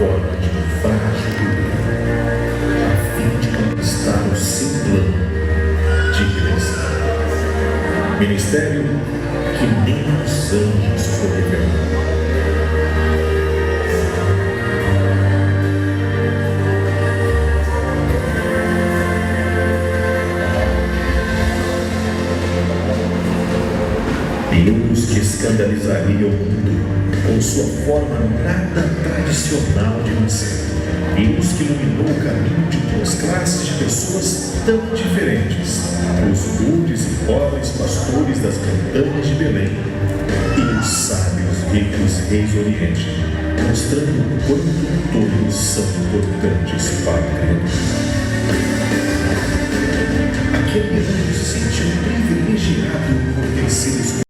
forma de um frágil bebê, a fim de conquistar o seu plano de redenção. Ministério que nem os anjos foi revelado. Luz que escandalizaria o mundo com sua forma nada tradicional de nascer. Luz que iluminou o caminho de duas classes de pessoas tão diferentes: os humildes e pobres pastores das montanhas de Belém e os sábios ricos reis do Oriente, mostrando o quanto todos são importantes para o Criador. Aquele menino se sentiu privilegiado por ter sido escolhido.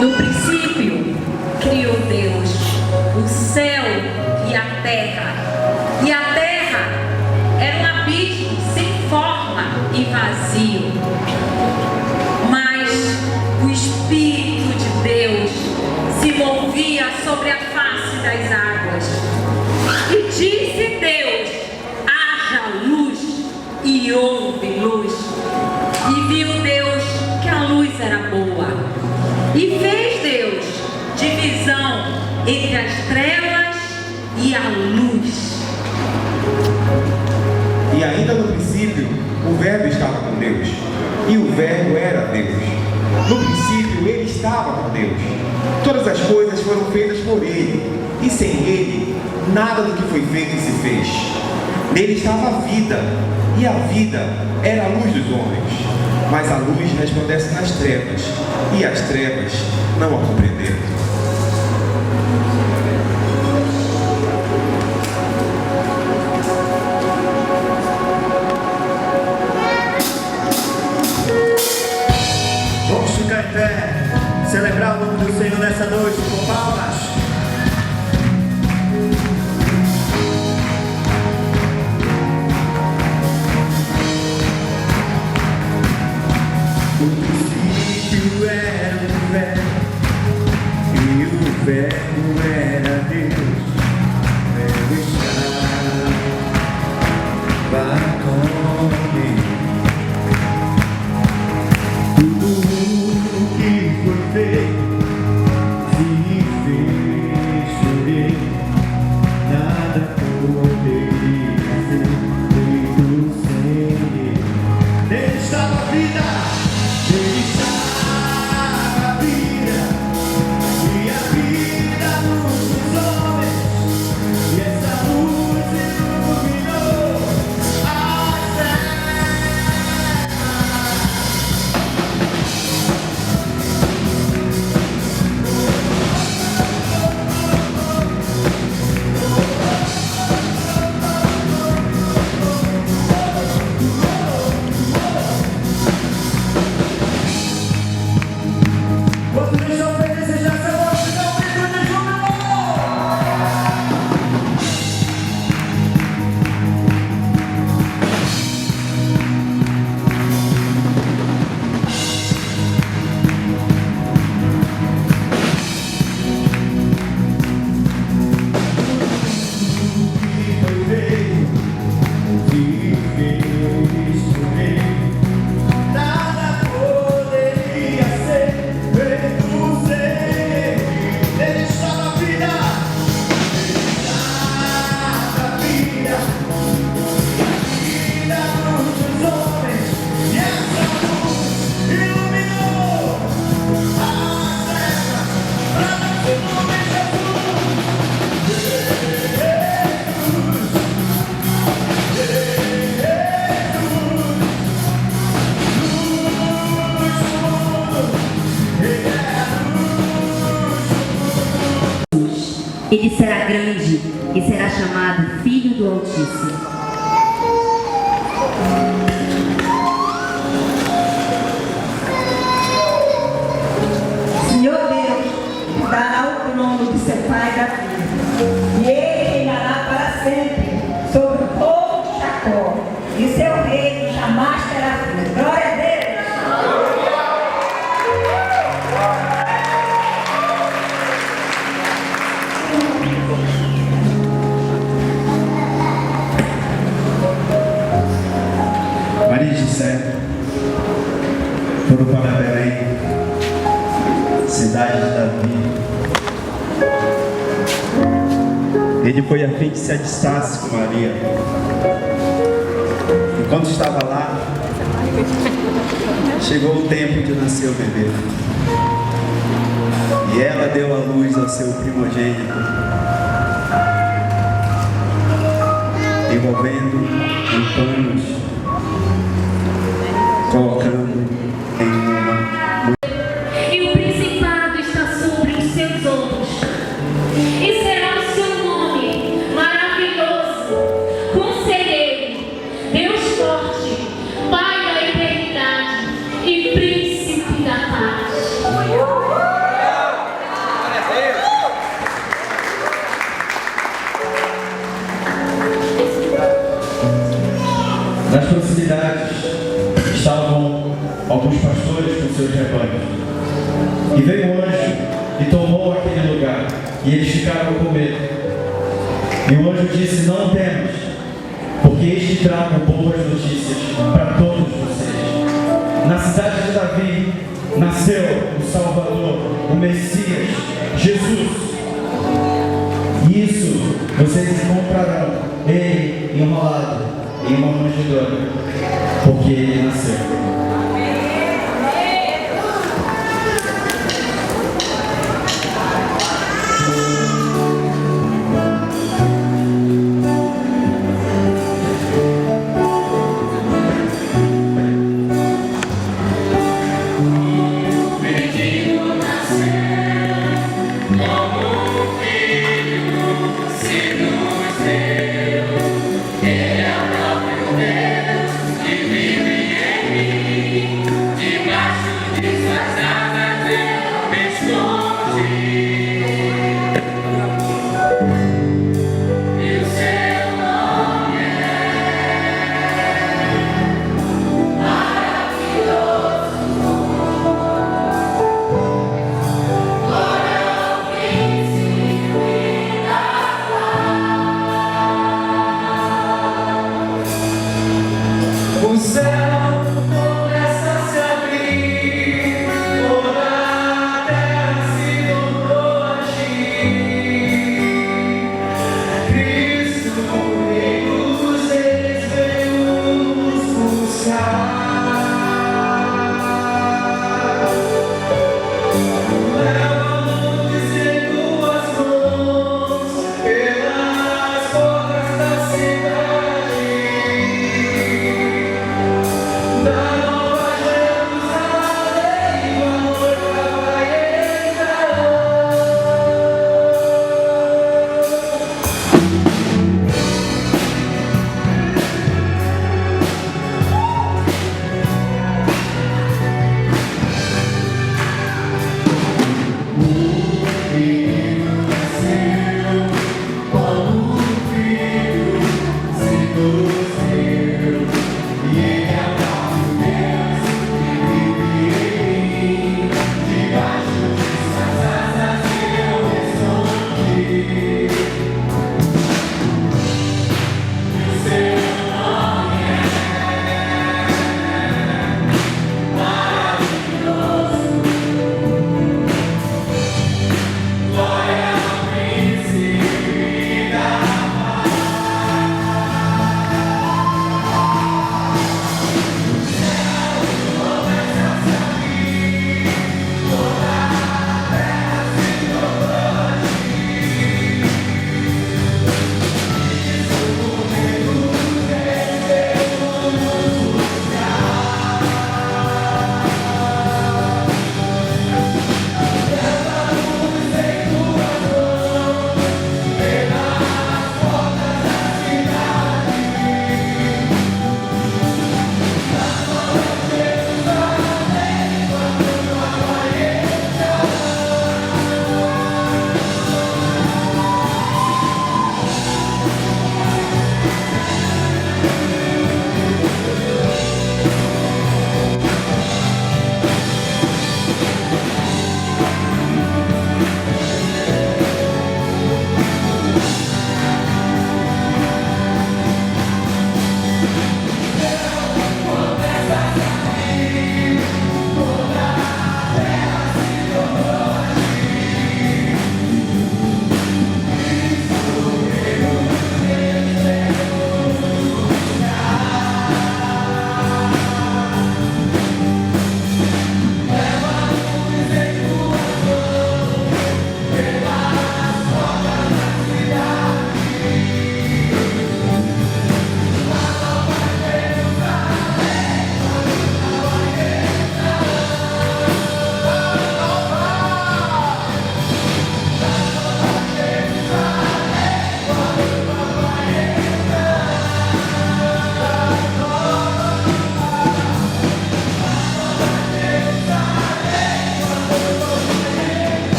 No princípio, criou Deus o céu e a terra era um abismo sem forma e vazio. Mas o Espírito de Deus se movia sobre a face das águas. E disse Deus: haja luz, e houve luz. E viu Deus que a luz era boa. E fez Deus divisão entre as trevas e a luz. E ainda no princípio, o Verbo estava com Deus, e o Verbo era Deus. No princípio, ele estava com Deus. Todas as coisas foram feitas por ele, e sem ele, nada do que foi feito se fez. Nele estava a vida, e a vida era a luz dos homens. Mas a luz resplandece nas trevas, e as trevas não a compreenderam. Vamos ficar em pé, celebrar o nome do Senhor nessa noite com palmas. O princípio era o Verbo, e o Verbo era Deus. O Verbo estava com Ele. Tudo que foi feito se fez por Ele. Nada poderia ser feito sem Ele. Nele estava a vida. Ele estava a vida, e a vida no Ele será grande e será chamado Filho do Altíssimo. Senhor Deus dará o trono de seu pai Davi, e ele reinará para sempre sobre o povo de Jacó, e seu reino jamais terá fim. Glória a Deus! Maria de José foram para Belém, cidade de Davi. Ele foi a fim que se adistasse com Maria. Enquanto estava lá, chegou o tempo de nascer o bebê. E ela deu à luz ao seu primogênito, envolvendo em panos, colocando em uma. E o principado está sobre os seus ombros. E será o seu nome maravilhoso, Conselheiro, Deus forte, Pai da eternidade e Príncipe da paz. Nas proximidades estavam alguns pastores com seus rebanhos. E veio um anjo e tomou aquele lugar, e eles ficaram com medo. E o anjo disse: não temas, porque eis que trago boas notícias para todos vocês. Na cidade de Davi nasceu o Salvador, o Messias, Jesus. E isso vocês encontrarão ele enrolado em uma manjedoura, porque ele nasceu. Toda a terra se tornou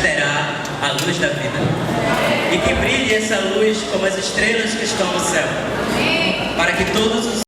será a luz da vida. E que brilhe essa luz como as estrelas que estão no céu, para que todos os Você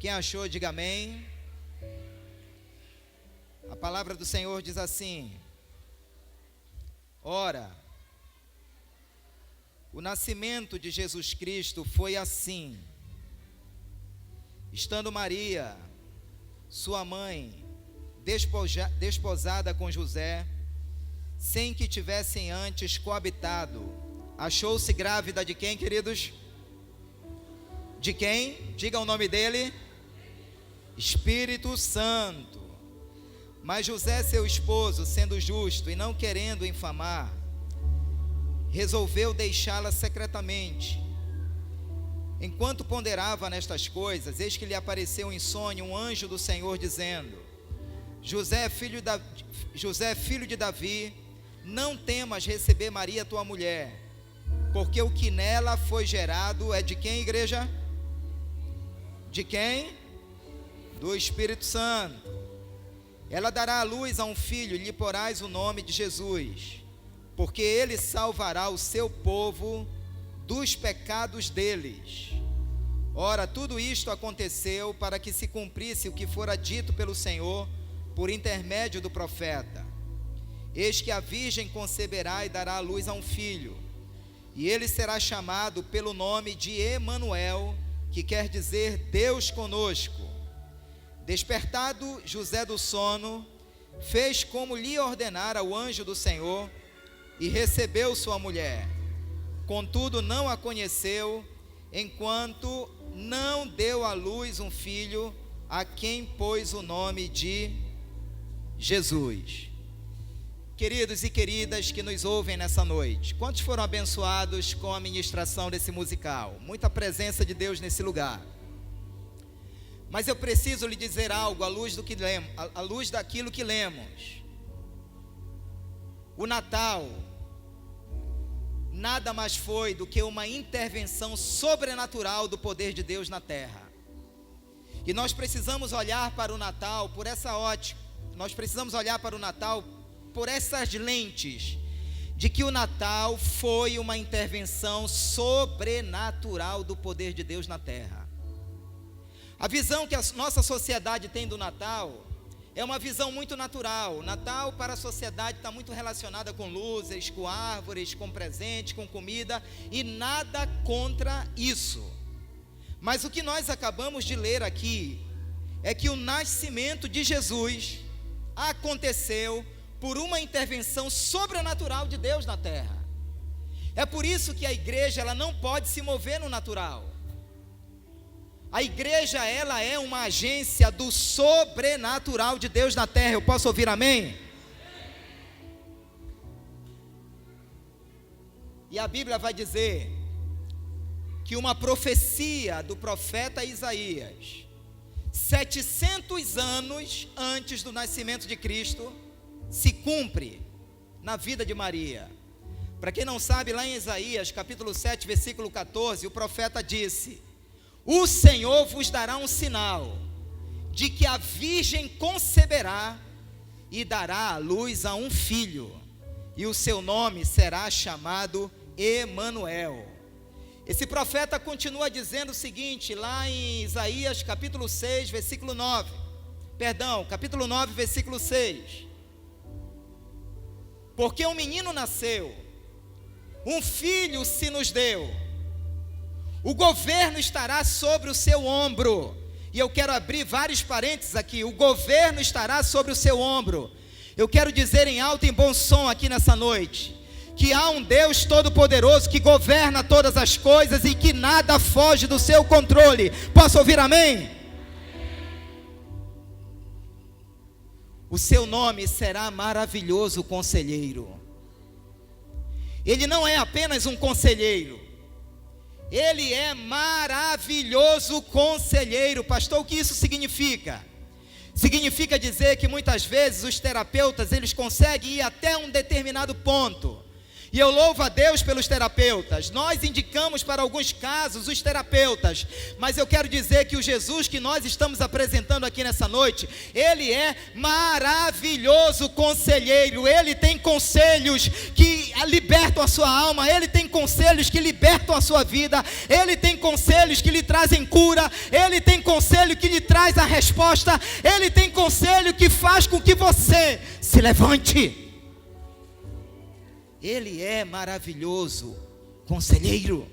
Quem achou, diga amém. A palavra do Senhor diz assim: ora, o nascimento de Jesus Cristo foi assim. Estando Maria, sua mãe, desposada com José, sem que tivessem antes coabitado, achou-se grávida de quem, queridos? De quem? Diga o nome dele. Espírito Santo. Mas José, seu esposo, sendo justo e não querendo infamar, resolveu deixá-la secretamente. Enquanto ponderava nestas coisas, eis que lhe apareceu em sonho um anjo do Senhor, dizendo: José, filho de Davi, não temas receber Maria, tua mulher, porque o que nela foi gerado é de quem, igreja? De quem? Do Espírito Santo. Ela dará à luz a um filho, e lhe porás o nome de Jesus, porque ele salvará o seu povo dos pecados deles. Ora, tudo isto aconteceu para que se cumprisse o que fora dito pelo Senhor por intermédio do profeta: eis que a virgem conceberá e dará à luz a um filho, e ele será chamado pelo nome de Emanuel, que quer dizer Deus conosco. Despertado José do sono, fez como lhe ordenara o anjo do Senhor, e recebeu sua mulher. Contudo, não a conheceu, enquanto não deu à luz um filho, a quem pôs o nome de Jesus. Queridos e queridas que nos ouvem nessa noite, quantos foram abençoados com a ministração desse musical? Muita presença de Deus nesse lugar. Mas eu preciso lhe dizer algo à luz daquilo que lemos. O Natal nada mais foi do que uma intervenção sobrenatural do poder de Deus na terra. E nós precisamos olhar para o Natal por essa ótica. Nós precisamos olhar para o Natal por essas lentes, de que o Natal foi uma intervenção sobrenatural do poder de Deus na terra. A visão que a nossa sociedade tem do Natal é uma visão muito natural. Natal para a sociedade está muito relacionada com luzes, com árvores, com presentes, com comida, e nada contra isso. Mas o que nós acabamos de ler aqui é que o nascimento de Jesus aconteceu por uma intervenção sobrenatural de Deus na terra. É por isso que a igreja ela não pode se mover no natural. A igreja, ela é uma agência do sobrenatural de Deus na terra. Eu posso ouvir amém? E a Bíblia vai dizer que uma profecia do profeta Isaías, 700 anos antes do nascimento de Cristo, se cumpre na vida de Maria. Para quem não sabe, lá em Isaías, capítulo 7, versículo 14, o profeta disse: o Senhor vos dará um sinal, de que a virgem conceberá e dará à luz a um filho, e o seu nome será chamado Emanuel. Esse profeta continua dizendo o seguinte, lá em Isaías capítulo 6, versículo 9, capítulo 9, versículo 6. Porque um menino nasceu, um filho se nos deu, o governo estará sobre o seu ombro. E eu quero abrir vários parênteses aqui. O governo estará sobre o seu ombro. Eu quero dizer em alto e bom som aqui nessa noite, que há um Deus todo-poderoso que governa todas as coisas e que nada foge do seu controle. Posso ouvir amém? O seu nome será maravilhoso conselheiro. Ele não é apenas um conselheiro, ele é maravilhoso conselheiro. Pastor, o que isso significa? Significa dizer que muitas vezes os terapeutas, eles conseguem ir até um determinado ponto, E eu louvo a Deus pelos terapeutas. Nós indicamos para alguns casos os terapeutas, mas eu quero dizer que o Jesus que nós estamos apresentando aqui nessa noite, Ele é maravilhoso conselheiro. Ele tem conselhos que libertam a sua alma, Ele tem conselhos que libertam a sua vida, Ele tem conselhos que lhe trazem cura, Ele tem conselho que lhe traz a resposta, Ele tem conselho que faz com que você se levante. Ele é maravilhoso conselheiro.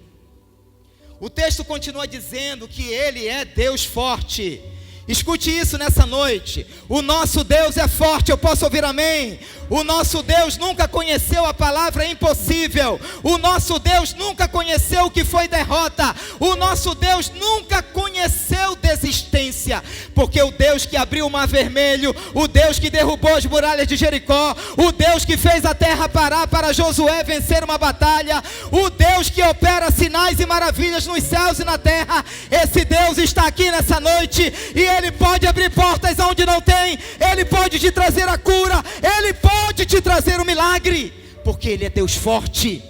O texto continua dizendo que Ele é Deus forte. Escute isso nessa noite. O nosso Deus é forte. Eu posso ouvir amém? O nosso Deus nunca conheceu a palavra impossível. O nosso Deus nunca conheceu o que foi derrota. O nosso Deus nunca conheceu desistência. Porque o Deus que abriu o mar vermelho, o Deus que derrubou as muralhas de Jericó, o Deus que fez a terra parar para Josué vencer uma batalha, o Deus que opera sinais e maravilhas nos céus e na terra, esse Deus está aqui nessa noite e Ele pode abrir portas onde não tem. Ele pode te trazer a cura. Ele pode te trazer um milagre, porque Ele é Deus forte.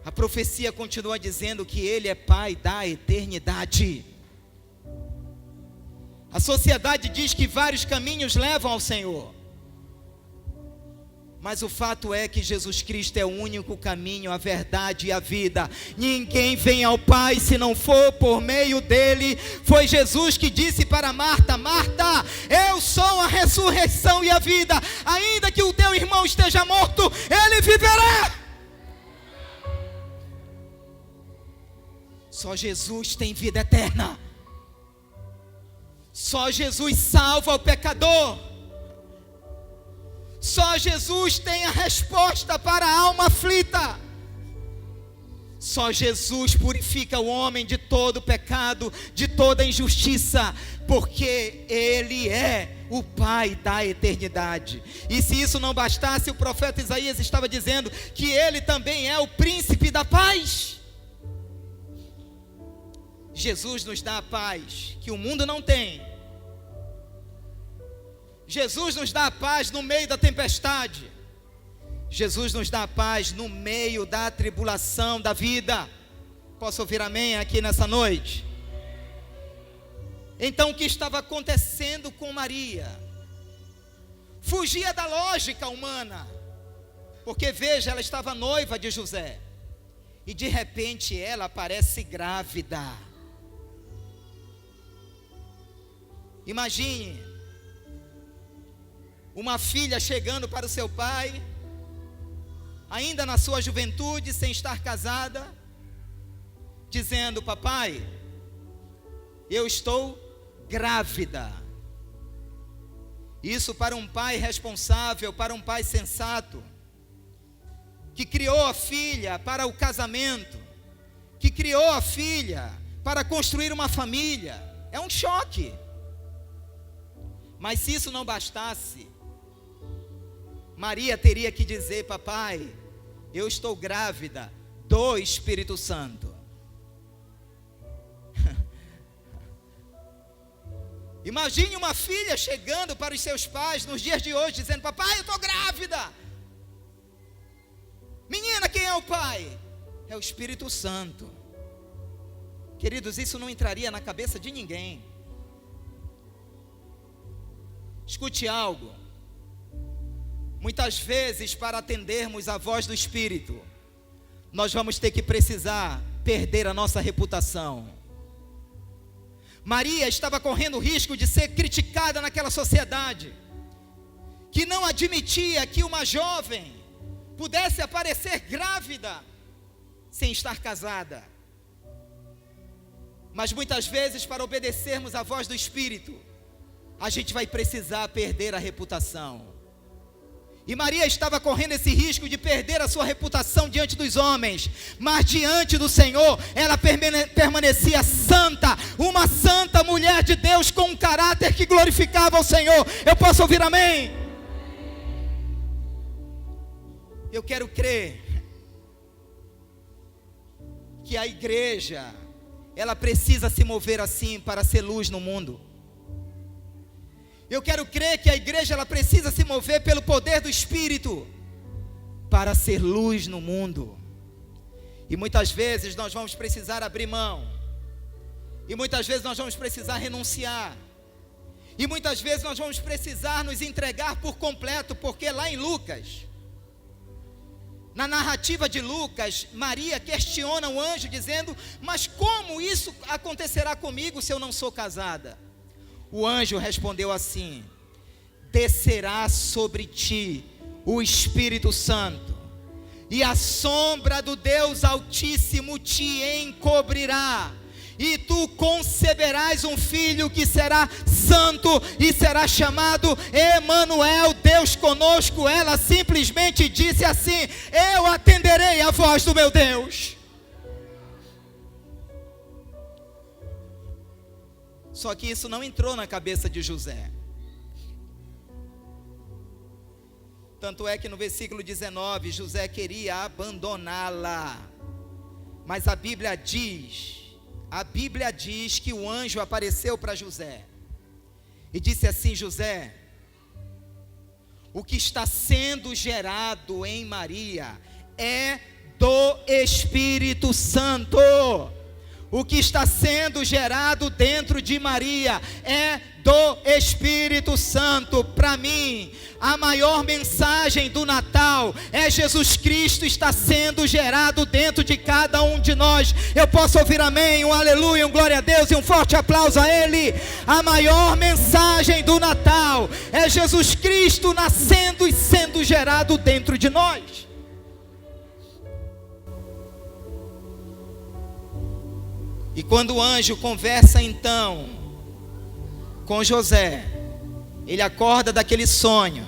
A profecia continua dizendo que Ele é Pai da eternidade. A sociedade diz que vários caminhos levam ao Senhor, mas o fato é que Jesus Cristo é o único caminho, a verdade e a vida. Ninguém vem ao Pai se não for por meio dele. Foi Jesus que disse para Marta: Marta, eu sou a ressurreição e a vida. Ainda que o teu irmão esteja morto, ele viverá. Só Jesus tem vida eterna. Só Jesus salva o pecador. Só Jesus tem a resposta para a alma aflita. Só Jesus purifica o homem de todo pecado, de toda injustiça, porque Ele é o Pai da eternidade. E se isso não bastasse, o profeta Isaías estava dizendo que Ele também é o príncipe da paz. Jesus nos dá a paz que o mundo não tem. Jesus nos dá a paz no meio da tempestade. Jesus nos dá a paz no meio da tribulação da vida. Posso ouvir amém aqui nessa noite? Então o que estava acontecendo com Maria? Fugia da lógica humana. Porque veja, ela estava noiva de José. E de repente ela aparece grávida. Imagine uma filha chegando para o seu pai, ainda na sua juventude, sem estar casada, dizendo: papai, eu estou grávida. Isso para um pai responsável, para um pai sensato, que criou a filha para o casamento, que criou a filha para construir uma família, é um choque. Mas se isso não bastasse, Maria teria que dizer: papai, eu estou grávida do Espírito Santo. Imagine uma filha chegando para os seus pais nos dias de hoje, dizendo: papai, eu estou grávida. Menina, quem é o pai? É o Espírito Santo. Queridos, isso não entraria na cabeça de ninguém. Escute algo. Muitas vezes, para atendermos a voz do Espírito, nós vamos ter que precisar perder a nossa reputação. Maria estava correndo o risco de ser criticada naquela sociedade, que não admitia que uma jovem pudesse aparecer grávida, sem estar casada. Mas muitas vezes, para obedecermos a voz do Espírito, a gente vai precisar perder a reputação. E Maria estava correndo esse risco de perder a sua reputação diante dos homens, mas diante do Senhor, ela permanecia santa, uma santa mulher de Deus com um caráter que glorificava o Senhor. Eu posso ouvir amém? Eu quero crer que a igreja, ela precisa se mover assim para ser luz no mundo. Eu quero crer que a igreja, ela precisa se mover pelo poder do Espírito. para ser luz no mundo. E muitas vezes nós vamos precisar abrir mão. E muitas vezes nós vamos precisar renunciar. E muitas vezes nós vamos precisar nos entregar por completo, porque lá em Lucas, na narrativa de Lucas, Maria questiona o anjo dizendo: mas como isso acontecerá comigo se eu não sou casada? O anjo respondeu assim: descerá sobre ti o Espírito Santo, e a sombra do Deus Altíssimo te encobrirá, e tu conceberás um filho que será santo e será chamado Emanuel, Deus conosco. Ela simplesmente disse assim: eu atenderei a voz do meu Deus. Só que isso não entrou na cabeça de José. Tanto é que no versículo 19, José queria abandoná-la. Mas a Bíblia diz que o anjo apareceu para José e disse assim: José, o que está sendo gerado em Maria é do Espírito Santo. O que está sendo gerado dentro de Maria é do Espírito Santo. Para mim, a maior mensagem do Natal é Jesus Cristo está sendo gerado dentro de cada um de nós. Eu posso ouvir amém, um aleluia, um glória a Deus e um forte aplauso a Ele. A maior mensagem do Natal é Jesus Cristo nascendo e sendo gerado dentro de nós. E quando o anjo conversa então com José, ele acorda daquele sonho,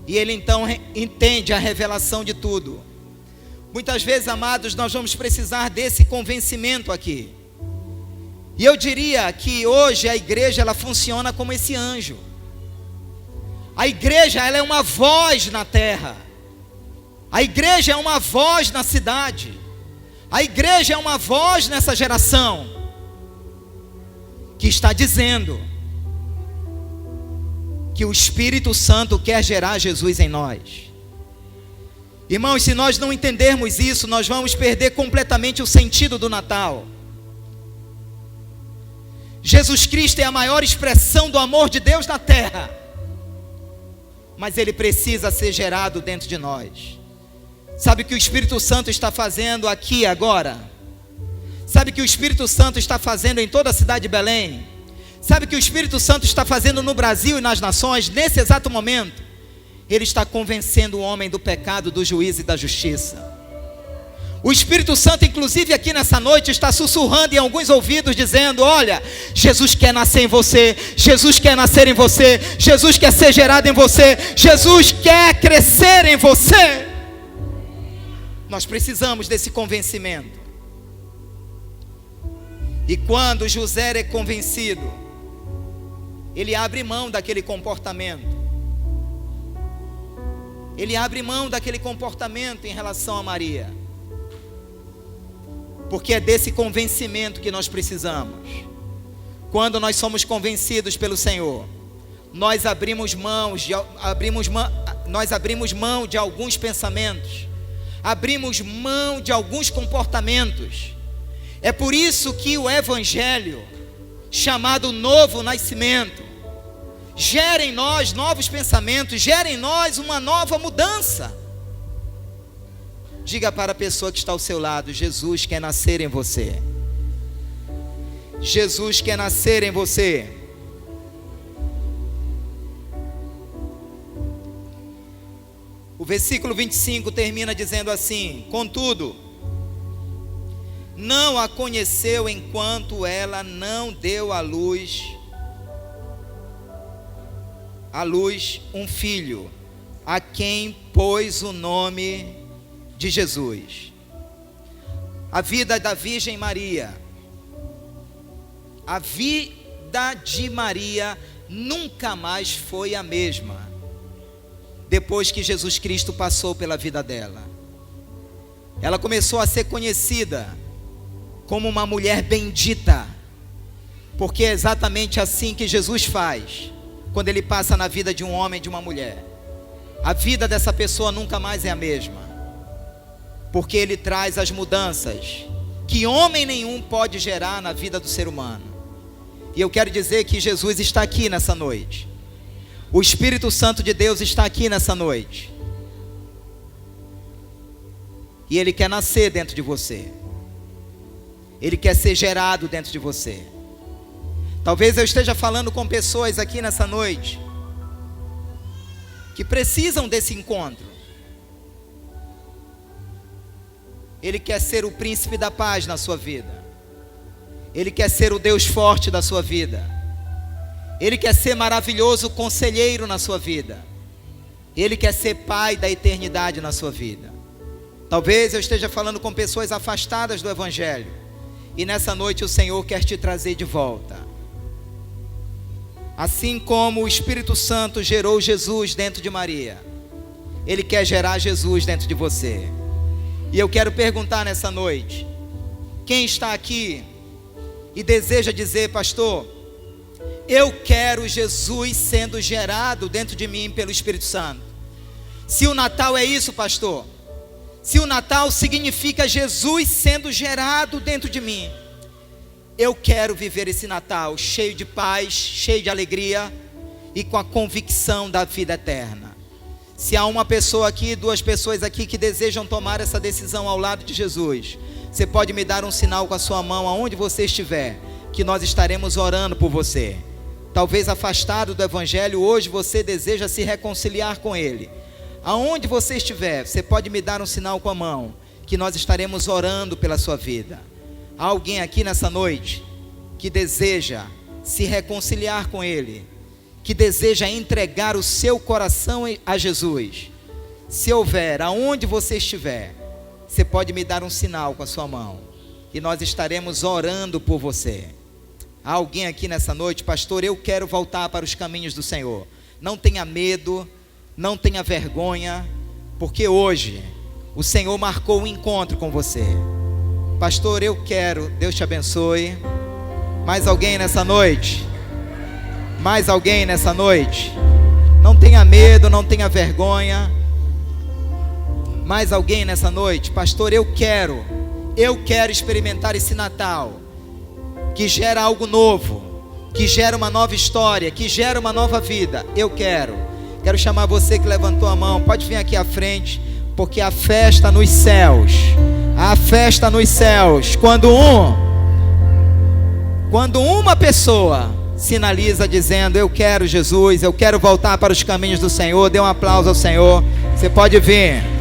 e ele então entende a revelação de tudo. Muitas vezes, amados, nós vamos precisar desse convencimento aqui. E eu diria que hoje a igreja, ela funciona como esse anjo. A igreja, ela é uma voz na terra. A igreja é uma voz na cidade. A igreja é uma voz nessa geração que está dizendo que o Espírito Santo quer gerar Jesus em nós. Irmãos, se nós não entendermos isso, nós vamos perder completamente o sentido do Natal. Jesus Cristo é a maior expressão do amor de Deus na terra, mas Ele precisa ser gerado dentro de nós. Sabe o que o Espírito Santo está fazendo aqui agora? Sabe o que o Espírito Santo está fazendo em toda a cidade de Belém? Sabe o que o Espírito Santo está fazendo no Brasil e nas nações, nesse exato momento? Ele está convencendo o homem do pecado, do juízo e da justiça. O Espírito Santo, inclusive aqui nessa noite, está sussurrando em alguns ouvidos, dizendo: olha, Jesus quer nascer em você, Jesus quer nascer em você, Jesus quer ser gerado em você, Jesus quer crescer em você. Nós precisamos desse convencimento. E quando José é convencido, ele abre mão daquele comportamento. Ele abre mão daquele comportamento em relação a Maria. Porque é desse convencimento que nós precisamos. Quando nós somos convencidos pelo Senhor, nós abrimos mão de alguns pensamentos, abrimos mão de alguns comportamentos. É por isso que o Evangelho, chamado Novo Nascimento, gera em nós novos pensamentos, gera em nós uma nova mudança. Diga para a pessoa que está ao seu lado: Jesus quer nascer em você. Jesus quer nascer em você. O versículo 25 termina dizendo assim: contudo, não a conheceu enquanto ela não deu à luz um filho, a quem pôs o nome de Jesus. A vida da Virgem Maria, a vida de Maria nunca mais foi a mesma depois que Jesus Cristo passou pela vida dela. Ela começou a ser conhecida como uma mulher bendita, porque é exatamente assim que Jesus faz quando Ele passa na vida de um homem e de uma mulher. a vida dessa pessoa nunca mais é a mesma, porque ele traz as mudanças que homem nenhum pode gerar na vida do ser humano. E eu quero dizer que Jesus está aqui nessa noite. O Espírito Santo de Deus está aqui nessa noite. E Ele quer nascer dentro de você. Ele quer ser gerado dentro de você. Talvez eu esteja falando com pessoas aqui nessa noite que precisam desse encontro. Ele quer ser o príncipe da paz na sua vida. Ele quer ser o Deus forte da sua vida. Ele quer ser maravilhoso conselheiro na sua vida. Ele quer ser pai da eternidade na sua vida. Talvez eu esteja falando com pessoas afastadas do Evangelho. E nessa noite o Senhor quer te trazer de volta. Assim como o Espírito Santo gerou Jesus dentro de Maria, Ele quer gerar Jesus dentro de você. E eu quero perguntar nessa noite, quem está aqui e deseja dizer: pastor, eu quero Jesus sendo gerado dentro de mim pelo Espírito Santo. Se o Natal é isso, pastor, se o Natal significa Jesus sendo gerado dentro de mim, eu quero viver esse Natal cheio de paz, cheio de alegria e com a convicção da vida eterna. Se há uma pessoa aqui, duas pessoas aqui que desejam tomar essa decisão ao lado de Jesus, você pode me dar um sinal com a sua mão aonde você estiver, que nós estaremos orando por você. Talvez afastado do Evangelho, hoje você deseja se reconciliar com Ele. Aonde você estiver, você pode me dar um sinal com a mão, que nós estaremos orando pela sua vida. Há alguém aqui nessa noite que deseja se reconciliar com Ele, que deseja entregar o seu coração a Jesus? Se houver, aonde você estiver, você pode me dar um sinal com a sua mão, e nós estaremos orando por você. Há alguém aqui nessa noite: pastor, eu quero voltar para os caminhos do Senhor. Não tenha medo, não tenha vergonha, porque hoje o Senhor marcou um encontro com você. Pastor, eu quero. Deus te abençoe. Mais alguém nessa noite? Mais alguém nessa noite? Não tenha medo, não tenha vergonha. Mais alguém nessa noite? Pastor, eu quero experimentar esse Natal, que gera algo novo, que gera uma nova história, que gera uma nova vida. Eu quero chamar você que levantou a mão, pode vir aqui à frente, porque a festa nos céus, quando uma pessoa sinaliza dizendo: eu quero Jesus, eu quero voltar para os caminhos do Senhor, dê um aplauso ao Senhor. Você pode vir.